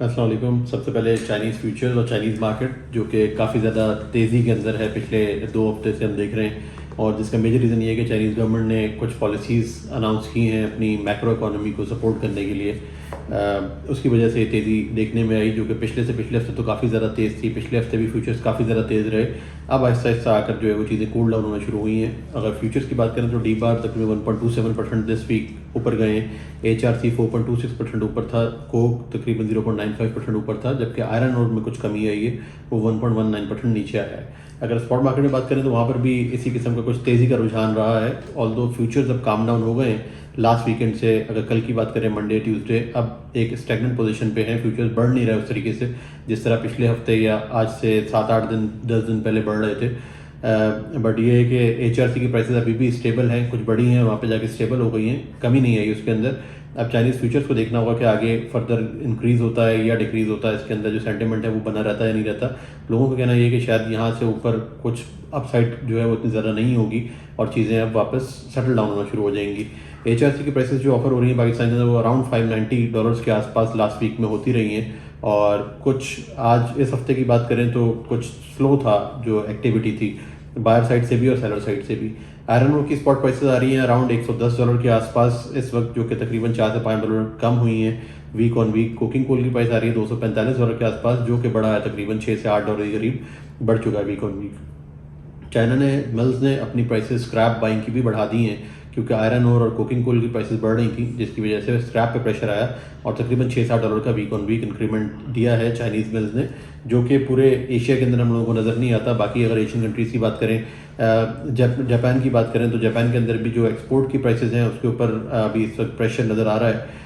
अस्सलाम वालेकुम। सबसे पहले चाइनीज़ फ्यूचर्स और चाइनीज़ मार्केट जो कि काफ़ी ज़्यादा तेज़ी के अंदर है, पिछले 2 हफ्ते से हम देख रहे हैं, और जिसका मेजर रीज़न ये है कि चाइनीज़ गवर्नमेंट ने कुछ पॉलिसीज़ अनाउंस की हैं अपनी मैक्रो इकोनॉमी को सपोर्ट करने के लिए। उसकी वजह से तेज़ी देखने में आई, जो कि पिछले हफ्ते तो काफ़ी ज़्यादा तेज़ थी। पिछले हफ्ते भी फ्यूचर्स काफ़ी ज़्यादा तेज़ रहे। अब आहिस्ता आहिस्ता आकर जो है वो चीज़ें कूल डाउन होना शुरू हुई हैं। अगर फ्यूचर्स की बात करें तो डी बार तकरीबन 1.27% दिस वीक ऊपर गए हैं। HRC 4.26% ऊपर था। कोक तकरीबन 0.95% ऊपर था, जबकि आयरन ओर में कुछ कमी आई है, वो 1.19% नीचे आया है। अगर स्पॉट मार्केट में बात करें तो वहाँ पर भी इसी किस्म का कुछ तेज़ी का रुझान रहा है, ऑल्दो फ्यूचर्स अब काम डाउन हो गए हैं लास्ट वीकेंड से। अगर कल की बात करें, मंडे ट्यूसडे, अब एक स्टैग्नेंट पोजीशन पे है, फ्यूचर्स बढ़ नहीं रहे उस तरीके से जिस तरह पिछले हफ्ते या आज से 7-8 दिन 10 दिन पहले बढ़ रहे थे। बट ये है कि HRC की प्राइसेस अभी भी स्टेबल हैं, कुछ बढ़ी हैं, वहाँ पे जाके स्टेबल हो गई हैं, कमी नहीं आई उसके अंदर। अब चाइनीज़ फ्यूचर्स को देखना होगा कि आगे फर्दर इंक्रीज़ होता है या डिक्रीज़ होता है, इसके अंदर जो सेंटिमेंट है वो बना रहता है या नहीं रहता। लोगों का कहना ये है कि शायद यहाँ से ऊपर कुछ अपसाइड जो है वो इतनी ज़्यादा नहीं होगी और चीज़ें अब वापस सेटल डाउन होना शुरू हो जाएंगी। HRC की प्राइसेस जो ऑफर हो रही हैं पाकिस्तान के अंदर, वो अराउंड $590 के आसपास लास्ट वीक में होती रही हैं, और कुछ आज इस हफ्ते की बात करें तो कुछ स्लो था जो एक्टिविटी थी, बायर साइड से भी और सेलर साइड से भी। आयरन ओर की स्पॉट प्राइसेस आ रही हैं अराउंड $110 के आसपास इस वक्त, जो कि तकरीबन $4 से $5 कम हुई हैं week on week. Coking coal की प्राइस आ रही है $245 के आसपास, जो कि बढ़ा है, तकरीबन $6 से $8 के करीब बढ़ चुका है वीक ऑन वीक। चाइना ने, मिल्स ने अपनी प्राइसेस स्क्रैप बाइंग की भी बढ़ा दी हैं, क्योंकि आयरन ओर और कोकिंग कोल की प्राइसेस बढ़ रही थी, जिसकी वजह से स्क्रैप पे प्रेशर आया, और तकरीबन $6-7 का वीक ऑन वीक इंक्रीमेंट दिया है चाइनीज़ मिल्स ने, जो कि पूरे एशिया के अंदर हम लोगों को नज़र नहीं आता। बाकी अगर एशियन कंट्रीज़ की बात करें, जापान की बात करें तो जापान के अंदर भी जो एक्सपोर्ट की प्राइसेस हैं उसके ऊपर अभी इस वक्त प्रेशर नज़र आ रहा है।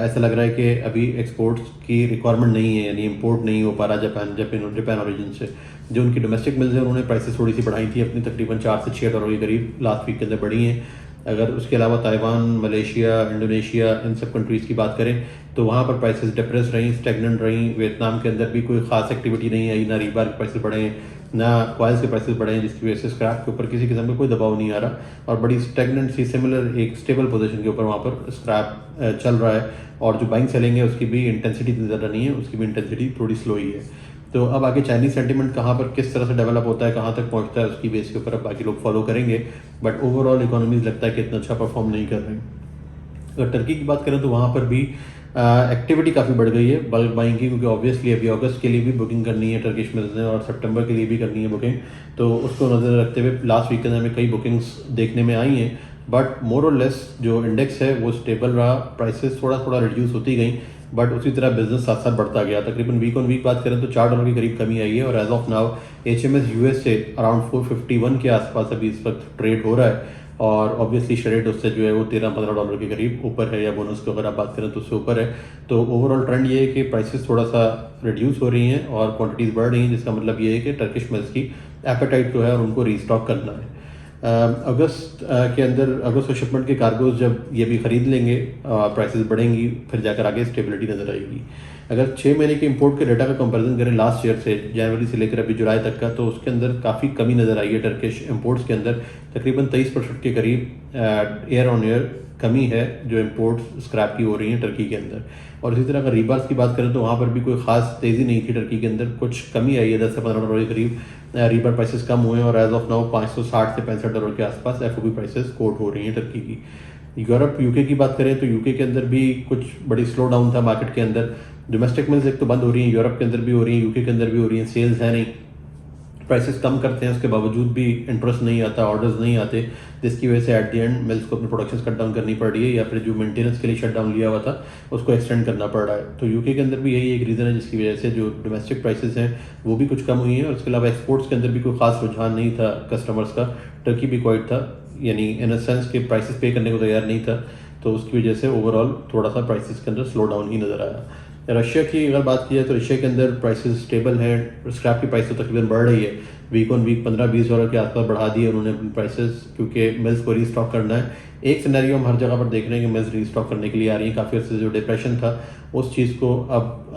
ऐसा लग रहा है कि अभी एक्सपोर्ट्स की रिक्वायरमेंट नहीं है, यानी इंपोर्ट नहीं हो पा रहा जापान ओरिजिन से। जो उनकी डोमेस्टिक मिल्स हैं उन्होंने प्राइसेस थोड़ी सी बढ़ाई थी अपनी, तकरीबन $4 से $6 के करीब लास्ट वीक के अंदर बढ़ी हैं। अगर उसके अलावा ताइवान, मलेशिया, इंडोनेशिया, इन सब कंट्रीज़ की बात करें तो वहाँ पर प्राइसेस डिप्रेस रहीं, स्टेगनेंट रहीं। वियतनाम के अंदर भी कोई खास एक्टिविटी नहीं आई, ना रीबार के प्राइसेस बढ़े हैं, ना कॉइल्स के प्राइसेस बढ़े हैं, जिसकी वजह से स्क्रैप के ऊपर किसी किस्म का कोई दबाव नहीं आ रहा, और बड़ी स्टेगनेंट सी सिमिलर एक स्टेबल पोजीशन के ऊपर वहाँ पर स्क्रैप चल रहा है। और जो बाइंग सेलिंग है उसकी भी इंटेंसिटी इतनी ज़्यादा नहीं है, उसकी भी इंटेंसिटी थोड़ी स्लो ही है। तो अब आगे चाइनीज़ सेंटीमेंट कहाँ पर किस तरह से डेवलप होता है, कहाँ तक पहुँचता है, उसकी बेस के ऊपर अब बाकी लोग फॉलो करेंगे। बट ओवरऑल इकोनॉमीज लगता है कि इतना अच्छा परफॉर्म नहीं कर रहे हैं। अगर टर्की की बात करें तो वहाँ पर भी एक्टिविटी काफ़ी बढ़ गई है बल्क बाइंग की, क्योंकि ऑब्वियसली अभी अगस्त के लिए भी बुकिंग करनी है टर्किश मिल्स ने, और सितंबर के लिए भी करनी है बुकिंग। तो उसको नज़र रखते हुए लास्ट वीक के अंदर हमें कई बुकिंग्स देखने में आई हैं, बट मोर और लेस जो इंडेक्स है वो स्टेबल रहा। प्राइसेस थोड़ा थोड़ा रिड्यूस होती गई, बट उसी तरह बिजनेस साथ साथ बढ़ता गया। तकरीबन वीक ऑन वीक बात करें तो $4 के करीब कमी आई है, और as of now HMS US से अराउंड 451 के आसपास अभी इस वक्त ट्रेड हो रहा है, और ऑब्वियसली शेरेट उससे जो है वो $13-15 के करीब ऊपर है, या बोनस की अगर आप बात करें तो उससे ऊपर है। तो ओवरऑल ट्रेंड ये है कि प्राइसेस थोड़ा सा रिड्यूस हो रही हैं और क्वांटिटीज़ बढ़ रही हैं, जिसका मतलब ये है कि टर्किश मिल्स की एपेटाइट जो है और उनको रीस्टॉक करना है। अगस्त के अंदर, अगस्त और शिपमेंट के कार्गोज जब ये भी ख़रीद लेंगे, प्राइसेस बढ़ेंगी, फिर जाकर आगे स्टेबिलिटी नज़र आएगी। अगर 6 महीने के इंपोर्ट के डेटा का कंपैरिजन करें लास्ट ईयर से, जनवरी से लेकर अभी जुलाई तक का, तो उसके अंदर काफ़ी कमी नज़र आई है टर्किश इंपोर्ट्स के अंदर। तकरीबन 23% के करीब ईयर ऑन ईयर कमी है जो इंपोर्ट्स स्क्रैप की हो रही हैं टर्की के अंदर। और इसी तरह अगर रीबार्स की बात करें तो वहाँ पर भी कोई खास तेज़ी नहीं थी टर्की के अंदर, कुछ कमी आई है, $10 से $15 के करीब रीबार प्राइसेस कम हुए हैं, और एज ऑफ नाउ $560 से $65 के आसपास FOB प्राइसेस कोट हो रही हैं टर्की की। यूरोप यूके की बात करें तो यूके के अंदर भी कुछ बड़ी स्लो डाउन था मार्केट के अंदर। डोमेस्टिक मिल्स एक तो बंद हो रही हैं, यूरोप के अंदर भी हो रही हैं, यूके के अंदर भी हो रही हैं, सेल्स है नहीं, प्राइसेस कम करते हैं उसके बावजूद भी इंटरेस्ट नहीं आता, ऑर्डर्स नहीं आते, जिसकी वजह से एट द एंड मिल्स को अपनी प्रोडक्शन कट डाउन करनी पड़ रही है, या फिर जो मेंटेनेंस के लिए शट डाउन लिया हुआ था उसको एक्सटेंड करना पड़ रहा है। तो यूके के अंदर भी यही एक रीज़न है जिसकी वजह से जो डोमेस्टिक प्राइसेस हैं वो भी कुछ कम हुई हैं, और उसके अलावा एक्सपोर्ट्स के अंदर भी कोई खास रुझान नहीं था कस्टमर्स का। टर्की भी क्वाइट था, यानी इन अ सेंस के प्राइसेस पे करने को तैयार नहीं था, तो उसकी वजह से ओवरऑल थोड़ा सा प्राइसेस के अंदर स्लो डाउन ही नज़र आया। रशिया की अगर बात की जाए तो रशिया के अंदर प्राइसेस स्टेबल हैं, स्क्रैप की प्राइस तो तकरीबन बढ़ रही है, वीक ऑन वीक $15-20 के आसपास बढ़ा दिए उन्होंने अपनी प्राइसेस, क्योंकि मिल्स को रीस्टॉक करना है। एक सिनेरियो हम हर जगह पर देख रहे हैं कि मिल्स रीस्टॉक करने के लिए आ रही है। काफ़ी अर्से जो डिप्रेशन था उस चीज़ को अब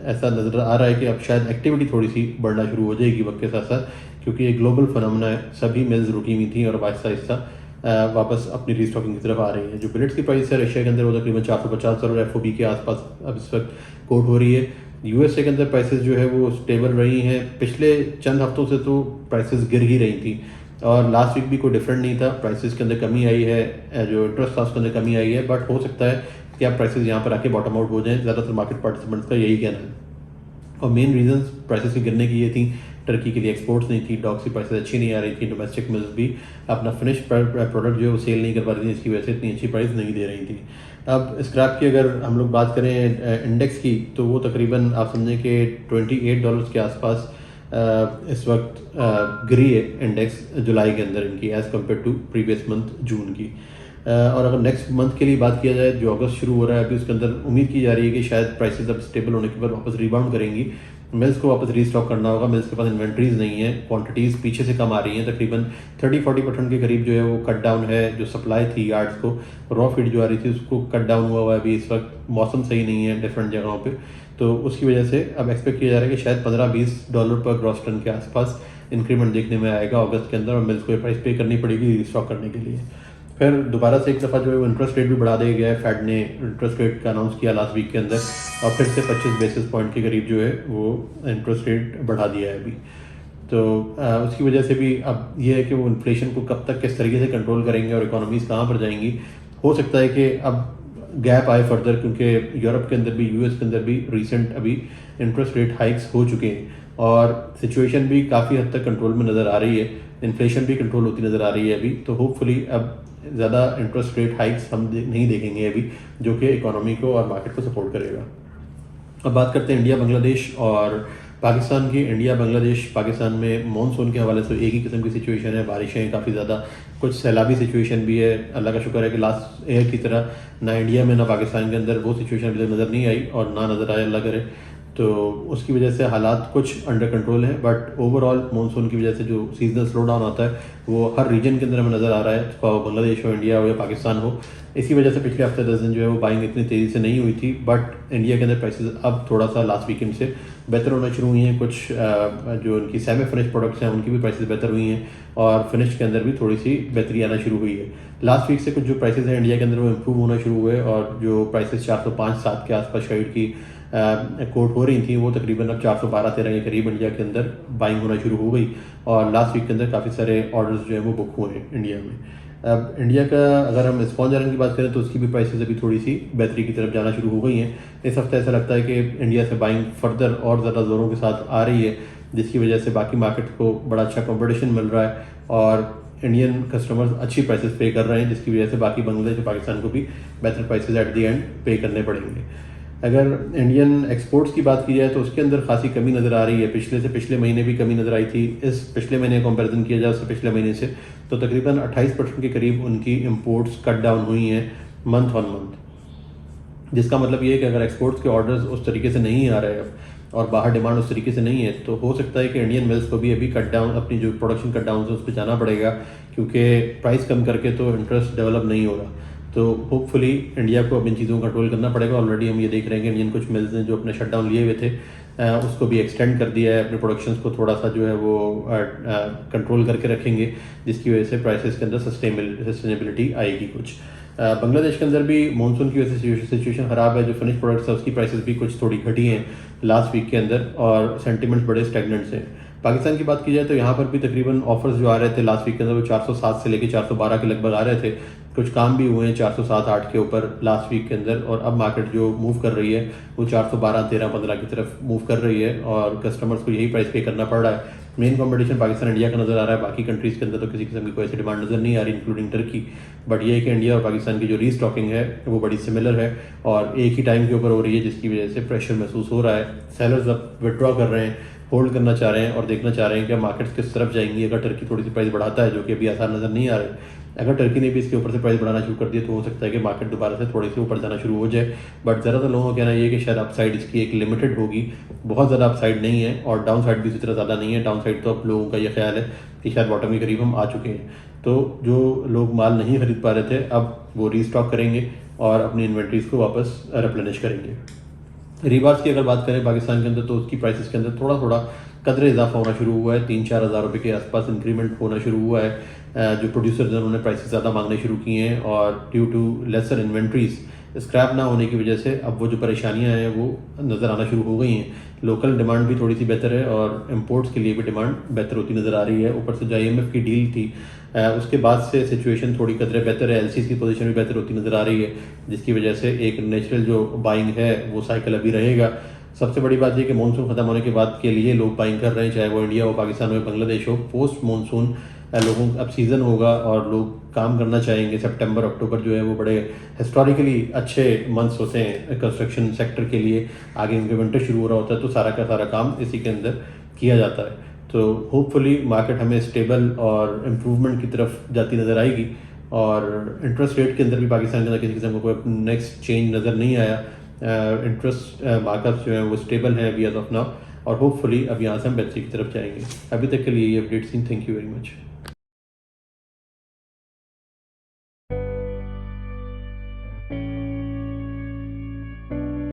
ऐसा नज़र आ रहा है कि अब शायद एक्टिविटी थोड़ी सी बढ़ना शुरू हो जाएगी वक्त के साथ साथ, क्योंकि ये ग्लोबल फिनोमेना है, सभी मिल्स रुकी हुई थी और आहिस्ता आहिस्ता वापस अपनी रीस्टॉकिंग की तरफ आ रही हैं। जो बिलेट्स की प्राइस है रशिया के अंदर वो तकरीबन 450 डॉलर एफओबी के आसपास अब इस वक्त कोट हो रही है। यूएसए के अंदर प्राइसेस जो है वो स्टेबल रही हैं। पिछले चंद हफ्तों से तो प्राइसेस गिर ही रही थी और लास्ट वीक भी कोई डिफरेंट नहीं था। प्राइसेस के अंदर कमी आई है, जो इंटरेस्ट था उसके अंदर कमी आई है, बट हो सकता है कि अब प्राइसेस यहाँ पर आके बॉटम आउट हो जाएं। ज़्यादातर मार्केट पार्टिसिपेंट्स का यही कहना है। और मेन रीजंस प्राइसेस के गिरने की ये थी, टर्की के लिए एक्सपोर्ट्स नहीं थी, डॉग्स की प्राइसेस अच्छी नहीं आ रही थी, डोमेस्टिक मिल्स भी अपना फिनिश प्रोडक्ट जो है वो सेल नहीं कर पा रही थी, इसकी वजह से इतनी अच्छी प्राइस नहीं दे रही थी। अब स्क्रैप की अगर हम लोग बात करें इंडेक्स की, तो वो तकरीबन आप समझें कि $28 के आसपास इस वक्त गिरी है इंडेक्स जुलाई के अंदर इनकी as compare to previous month जून की। और अगर नेक्स्ट मंथ के लिए बात किया जाए, जो अगस्त शुरू हो रहा है अभी, उसके अंदर उम्मीद की जा रही है कि शायद प्राइसेस अब स्टेबल होने के बाद वापस रिबाउंड करेंगी। मिल्स को वापस रीस्टॉक करना होगा, मिल्स के पास इन्वेंट्रीज नहीं है, क्वांटिटीज़ पीछे से कम आ रही हैं, तकरीबन 30-40% के करीब जो है वो कट डाउन है। जो सप्लाई थी यार्ड्स को, रॉ फीड जो आ रही थी उसको कट डाउन हुआ है अभी इस वक्त। मौसम सही नहीं है डिफरेंट जगहों पे, तो उसकी वजह से अब एक्सपेक्ट किया जा रहा है कि शायद $15-20 पर ग्रॉस टन के आसपास इंक्रीमेंट देखने में आएगा अगस्त के अंदर, और मिल्स को प्राइस पे करनी पड़ेगी रीस्टॉक करने के लिए। फिर दोबारा से एक दफ़ा जो है वो इंटरेस्ट रेट भी बढ़ा दिया गया है। फेड ने इंटरेस्ट रेट का अनाउंस किया लास्ट वीक के अंदर, और फिर से 25 बेसिस पॉइंट के करीब जो है वो इंटरेस्ट रेट बढ़ा दिया है अभी। तो उसकी वजह से भी अब ये है कि वो इन्फ्लेशन को कब तक किस तरीके से कंट्रोल करेंगे और इकोनॉमीज़ कहाँ पर जाएंगी। हो सकता है कि अब गैप आए फर्दर, क्योंकि यूरोप के अंदर भी, यूएस के अंदर भी रिसेंट अभी इंटरेस्ट रेट हाइक्स हो चुके हैं और सिचुएशन भी काफ़ी हद तक कंट्रोल में नज़र आ रही है, इन्फ्लेशन भी कंट्रोल होती नज़र आ रही है अभी। तो होपफुली अब ज़्यादा इंटरेस्ट रेट हाइक्स हम नहीं देखेंगे अभी, जो कि इकोनॉमी को और मार्केट को सपोर्ट करेगा। अब बात करते हैं इंडिया, बांग्लादेश और पाकिस्तान की। इंडिया, बांग्लादेश, पाकिस्तान में मॉनसून के हवाले से एक ही किस्म की सिचुएशन है, बारिशें काफ़ी ज़्यादा, कुछ सैलाबी सिचुएशन भी है। अल्लाह का शुक्र है कि लास्ट ईयर की तरह ना इंडिया में ना पाकिस्तान के अंदर वो सिचुएशन अभी तक नज़र नहीं आई और ना नज़र आए, अल्लाह करे। तो उसकी वजह से हालात कुछ अंडर कंट्रोल हैं, बट ओवरऑल मानसून की वजह से जो सीजनल स्लो डाउन आता है वो हर रीजन के अंदर हमें नज़र आ रहा है, चाहे बांग्लादेश हो, इंडिया हो या पाकिस्तान हो। इसी वजह से पिछले हफ्ते 10 दिन जो है वो बाइंग इतनी तेज़ी से नहीं हुई थी, बट इंडिया के अंदर प्राइसेस अब थोड़ा सा लास्ट वीकेंड से बेहतर होना शुरू हुई हैं। कुछ जो उनकी सेमी फिनिश प्रोडक्ट्स हैं उनकी भी प्राइसेस बेहतर हुई हैं और फिनिश के अंदर भी थोड़ी सी बेहतरी आना शुरू हुई है। लास्ट वीक से कुछ जो प्राइसेस हैं इंडिया के अंदर वो इम्प्रूव होना शुरू हुए और जो प्राइसेस 405-7 के आसपास शेड की कोट हो रही थी वो तकरीबन अब 412-13 के करीब इंडिया के अंदर बाइंग होना शुरू हो गई और लास्ट वीक के अंदर काफ़ी सारे ऑर्डर्स जो है वो बुक हुए हैं इंडिया में। अब इंडिया का अगर हम स्पॉन्ज आयरन की बात करें तो उसकी भी प्राइसेस अभी थोड़ी सी बेहतरी की तरफ जाना शुरू हो गई हैं। इस हफ्ते ऐसा लगता है कि इंडिया से बाइंग फर्दर और ज़्यादा ज़ोरों के साथ आ रही है, जिसकी वजह से बाकी मार्केट को बड़ा अच्छा कंपटीशन मिल रहा है और इंडियन कस्टमर्स अच्छी प्राइसेस पे कर रहे हैं, जिसकी वजह से बाकी बांग्लादेश और पाकिस्तान को भी बेहतर प्राइसेस एट द एंड पे करने पड़ेंगे। अगर इंडियन एक्सपोर्ट्स की बात की जाए तो उसके अंदर खासी कमी नज़र आ रही है। पिछले से पिछले महीने भी कमी नज़र आई थी। इस पिछले महीने कंपैरिजन किया जाए उससे पिछले महीने से तो तकरीबन 28% के करीब उनकी इंपोर्ट्स कट डाउन हुई हैं मंथ ऑन मंथ, जिसका मतलब ये है कि अगर एक्सपोर्ट्स के ऑर्डर्स उस तरीके से नहीं आ रहे अब और बाहर डिमांड उस तरीके से नहीं है तो हो सकता है कि इंडियन मिल्स को भी अभी कट डाउन, अपनी जो प्रोडक्शन कट डाउन है उस पर जाना पड़ेगा, क्योंकि प्राइस कम करके तो इंटरेस्ट डेवलप नहीं हो रहा। तो होपफुली इंडिया को अब इन चीज़ों को कंट्रोल करना पड़ेगा। ऑलरेडी हम ये देख रहे हैं कि इंडियन कुछ मिल्स ने जो अपने शट डाउन लिए हुए थे उसको भी एक्सटेंड कर दिया है, अपने प्रोडक्शंस को थोड़ा सा जो है वो कंट्रोल करके रखेंगे, जिसकी वजह से प्राइसेस के अंदर सस्टेनेबिलिटी आएगी कुछ। बांग्लादेश के अंदर भी मानसून की वजह से सिचुएशन ख़राब है। जो फिनिश प्रोडक्ट्स है उसकी प्राइसेस भी कुछ थोड़ी घटी हैं लास्ट वीक के अंदर और सेंटिमेंट्स बड़े स्टैग्नेंट्स हैं। पाकिस्तान की बात की जाए तो यहाँ पर भी तकरीबन ऑफर्स जो आ रहे थे लास्ट वीक के अंदर वो 407 से लेकर 412 के लगभग आ रहे थे। कुछ काम भी हुए हैं 407-8 के ऊपर लास्ट वीक के अंदर और अब मार्केट जो मूव कर रही है वो 412-13-15 की तरफ मूव कर रही है और कस्टमर्स को यही प्राइस पे करना पड़ रहा है। मेन कंपटीशन पाकिस्तान इंडिया का नज़र आ रहा है, बाकी कंट्रीज़ के अंदर तो किसी किस्म की कोई ऐसी डिमांड नज़र नहीं आ रही इंक्लूडिंग टर्की। बट ये है कि इंडिया और पाकिस्तान की जो रीस्टॉकिंग है वो बड़ी सिमिलर है और एक ही टाइम के ऊपर हो रही है, जिसकी वजह से प्रेशर महसूस हो रहा है। सेलर्स अब विड्रॉ कर रहे हैं, होल्ड करना चाह रहे हैं और देखना चाह रहे हैं कि मार्केट्स किस तरफ जाएंगी। अगर टर्की थोड़ी सी प्राइस बढ़ाता है, जो कि अभी आसार नज़र नहीं आ रहा है, अगर टर्की ने भी इसके ऊपर से प्राइस बढ़ाना शुरू कर दिया तो हो सकता है कि मार्केट दोबारा से थोड़ी सी ऊपर जाना शुरू हो जाए। बट ज़्यादातर लोगों का कहना ये है कि शायद अपसाइड इसकी एक लिमिटेड होगी, बहुत ज़्यादा अपसाइड नहीं है और डाउन साइड भी उसी तरह ज़्यादा नहीं है। डाउन साइड तो अब लोगों का ये ख्याल है कि शायद बॉटम के करीब हम आ चुके हैं। तो जो लोग माल नहीं खरीद पा रहे थे अब वो रीस्टॉक करेंगे और अपनी इन्वेंट्रीज को वापस रिप्लेनिश करेंगे। रिबार्स की अगर बात करें पाकिस्तान के अंदर तो उसकी प्राइसेस के अंदर थोड़ा थोड़ा कदर इजाफा होना शुरू हुआ है, 3-4 हज़ार रुपये के आसपास इंक्रीमेंट होना शुरू हुआ है। जो प्रोड्यूसर्स हैं उन्होंने प्राइसेस ज़्यादा मांगने शुरू किए हैं और due to lesser inventories scrap ना होने की वजह से अब वो जो परेशानियां हैं वो नज़र आना शुरू हो गई हैं। लोकल डिमांड भी थोड़ी सी बेहतर है और इम्पोर्ट्स के लिए भी डिमांड बेहतर होती नज़र आ रही है। ऊपर से जो IMF की डील थी उसके बाद से सिचुएशन थोड़ी कदरे बेहतर है, LCs की पोजीशन भी बेहतर होती नज़र आ रही है, जिसकी वजह से एक नेचुरल जो बाइंग है वो साइकिल अभी रहेगा। सबसे बड़ी बात यह कि मानसून ख़त्म होने के बाद के लिए लोग बाइंग कर रहे हैं, चाहे वो इंडिया हो, पाकिस्तान हो, बांग्लादेश हो। पोस्ट मानसून लोगों अब सीज़न होगा और लोग काम करना चाहेंगे। सितंबर अक्टूबर जो है वो बड़े हिस्टोरिकली अच्छे मंथ्स होते हैं कंस्ट्रक्शन सेक्टर के लिए। आगे उनके विंटर शुरू हो रहा होता है तो सारा का सारा काम इसी के अंदर किया जाता है। तो होपफुली मार्केट हमें स्टेबल और इम्प्रूवमेंट की तरफ जाती नज़र आएगी और इंटरेस्ट रेट के अंदर भी पाकिस्तान के अंदर किसी किस्म का कोई नेक्स्ट चेंज नज़र नहीं आया। इंटरेस्ट मार्कअप्स जो हैं वो स्टेबल हैं अभी एज ऑफ नाउ और होपफुली अब यहाँ से हम बेहतरी की तरफ जाएंगे। अभी तक के लिए ये अपडेट थी। Thank you very much.